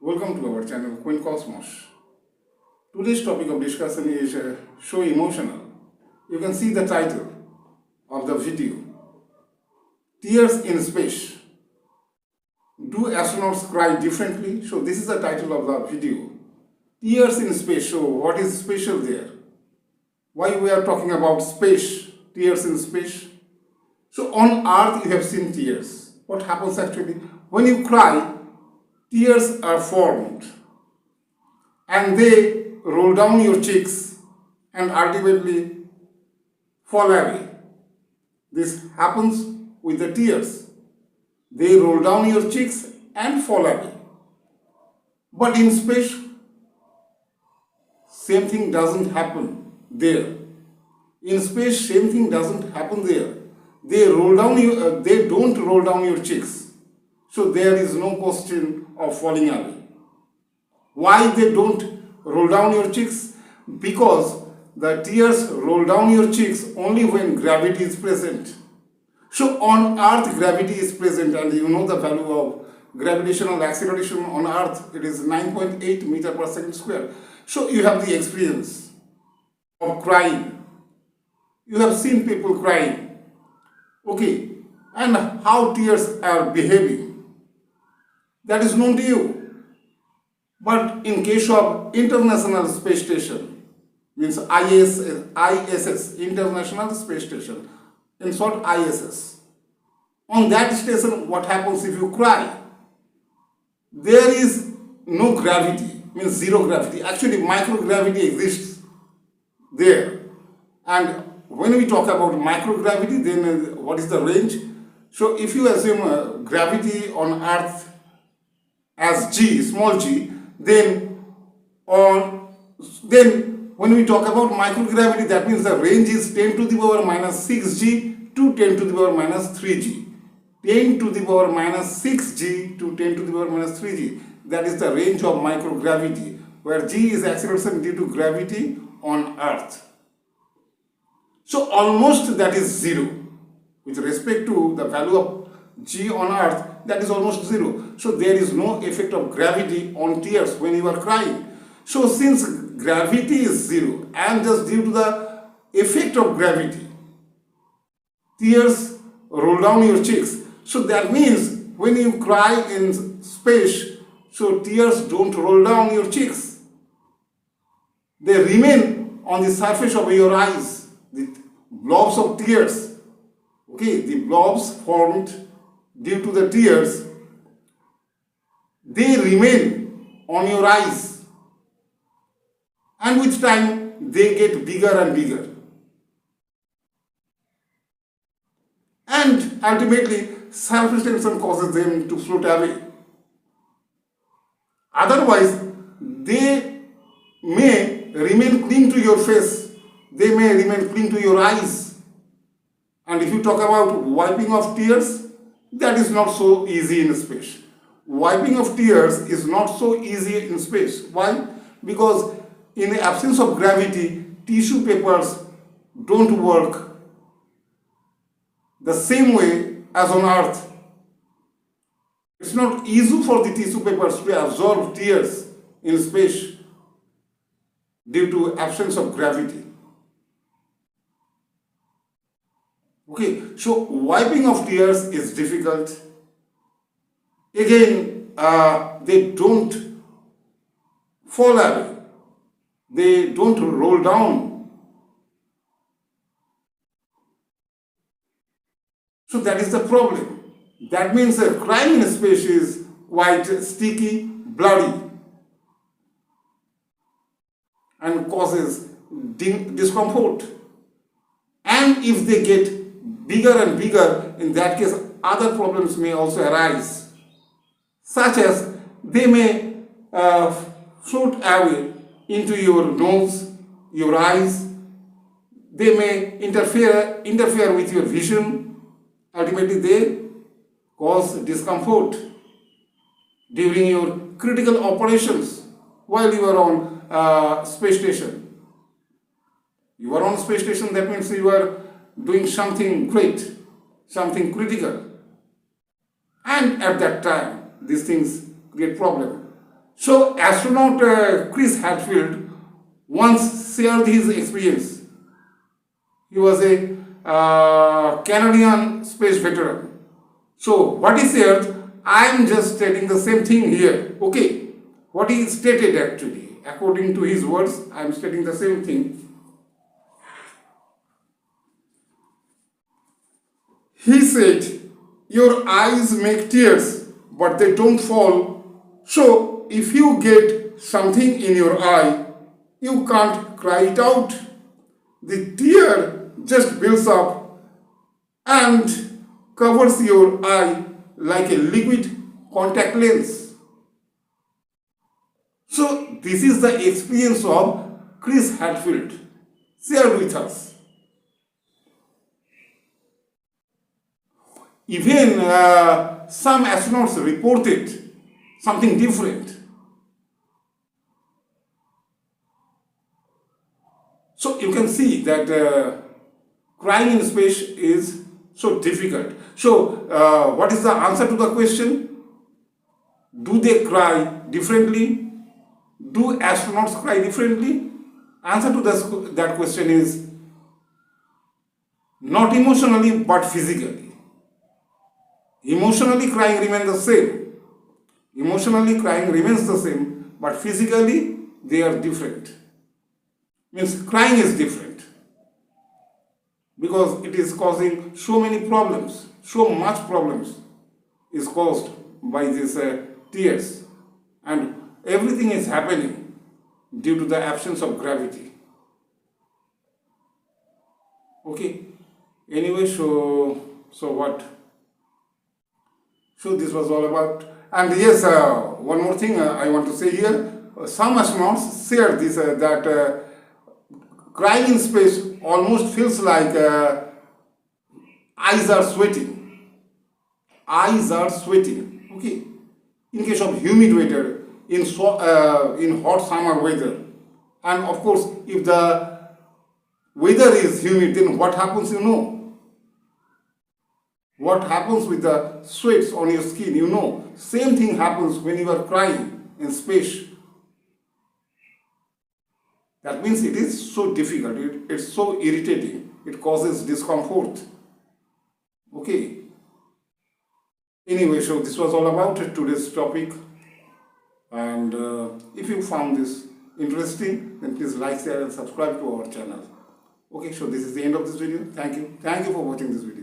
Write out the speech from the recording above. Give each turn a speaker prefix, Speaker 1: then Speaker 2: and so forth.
Speaker 1: Welcome to our channel Quaint. Today's topic of discussion is so emotional. You can see the title of the video. Tears in Space. Do astronauts cry differently? So this is the title of the video. Tears in space. So what is special there? Why we are talking about space? Tears in space. So on Earth you have seen tears. What happens actually? When you cry, tears are formed and they roll down your cheeks and ultimately fall away. This happens with the tears. They roll down your cheeks and fall away. But in space, same thing doesn't happen there. In space, same thing doesn't happen there. They don't roll down your cheeks. So there is no question of falling away. Why they don't roll down your cheeks? Because the tears roll down your cheeks only when gravity is present. So on Earth, gravity is present, and you know the value of gravitational acceleration on Earth. It is 9.8 meter per second square. So you have the experience of crying. You have seen people crying. Okay, and how tears are behaving, that is known to you. But in case of International Space Station, means ISS, International Space Station, in short ISS, on that station what happens if you cry? There is no gravity, means zero gravity. Actually microgravity exists there. And when we talk about microgravity, then what is the range? So if you assume gravity on Earth as g, small g, then when we talk about microgravity, that means the range is 10 to the power minus 6g to 10 to the power minus 3g. 10 to the power minus 6g to 10 to the power minus 3g. That is the range of microgravity, where g is acceleration due to gravity on Earth. So almost that is zero. With respect to the value of g on Earth, that is almost zero. So there is no effect of gravity on tears when you are crying. So since gravity is zero, and just due to the effect of gravity, tears roll down your cheeks. So that means when you cry in space, so tears don't roll down your cheeks. They remain on the surface of your eyes, the blobs of tears. Okay, the blobs formed due to the tears, they remain on your eyes, and with time they get bigger and bigger, and ultimately surface tension causes them to float away. Otherwise they may remain cling to your face, they may remain cling to your eyes. And if you talk about wiping of tears, that is not so easy in space. Wiping of tears is not so easy in space. Why? Because in the absence of gravity, tissue papers don't work the same way as on Earth. It's not easy for the tissue papers to absorb tears in space due to absence of gravity. Okay, so wiping of tears is difficult. Again, they don't fall away. They don't roll down. So that is the problem. That means crying in space is quite sticky, bloody, and causes discomfort. And if they get bigger and bigger, in that case other problems may also arise, such as they may float away into your nose, your eyes. They may interfere with your vision. Ultimately they cause discomfort during your critical operations while you are on space station. You are on space station, that means you are doing something great, something critical. And at that time, these things create problem. So astronaut Chris Hadfield once shared his experience. He was a Canadian space veteran. So what he said, I am just stating the same thing here. Okay, what he stated actually, according to his words, I am stating the same thing. He said, your eyes make tears, but they don't fall. So if you get something in your eye, you can't cry it out. The tear just builds up and covers your eye like a liquid contact lens. So this is the experience of Chris Hadfield shared with us. Even some astronauts reported something different. So you can see that crying in space is so difficult. So what is the answer to the question? Do they cry differently? Do astronauts cry differently? Answer to that question is not emotionally but physically. Emotionally crying remains the same. Emotionally crying remains the same, but physically they are different. Means crying is different because it is causing so many problems, so much problems is caused by these tears, and everything is happening due to the absence of gravity. Okay, anyway, so what? So this was all about. And yes, one more thing I want to say here. Some astronauts share this that crying in space almost feels like eyes are sweating. Eyes are sweating. Okay. In case of humid weather, in hot summer weather, and of course, if the weather is humid, then what happens? You know. What happens with the sweats on your skin? You know. Same thing happens when you are crying in space. That means it is so difficult, it's so irritating, it causes discomfort. Okay. Anyway, so this was all about today's topic. And if you found this interesting, then please like, share and subscribe to our channel. Okay, so this is the end of this video. Thank you. Thank you for watching this video.